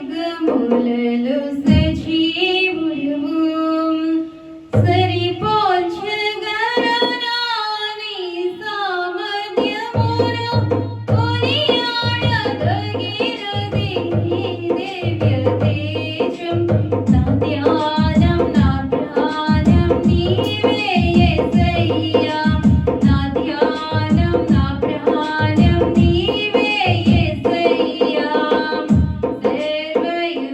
సర్వయుగములలో సజీవుడవు సరిపోల్చగలనా నీ సామర్థ్యమును కొనియాడదగినది నీ దివ్య తేజం నా ధ్యానం నా ప్రాణం నీవే యేసయ్యా నా ధ్యానం నా ప్రాణం నీవే యేసయ్యా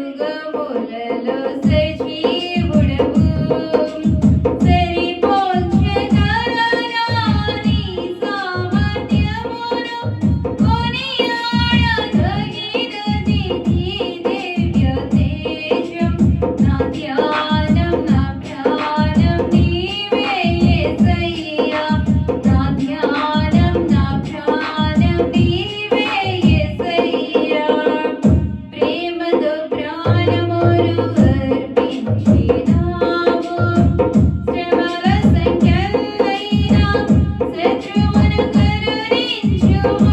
సర్వయుగములలో సజీవుడవు సరిపోల్చగలనా నీ సామర్థ్యమును కొనియాడదగినది నీ దివ్య తేజం నా ధ్యానం నా ప్రాణం నీవే యేసయ్యా నా ధ్యానం నా ప్రాణం నీవే యేసయ్యా ప్రేమతో ప్రాణములు అర్పించినావు శ్రమల సంఖ్యలైన శత్రువును కరుణించువాడవు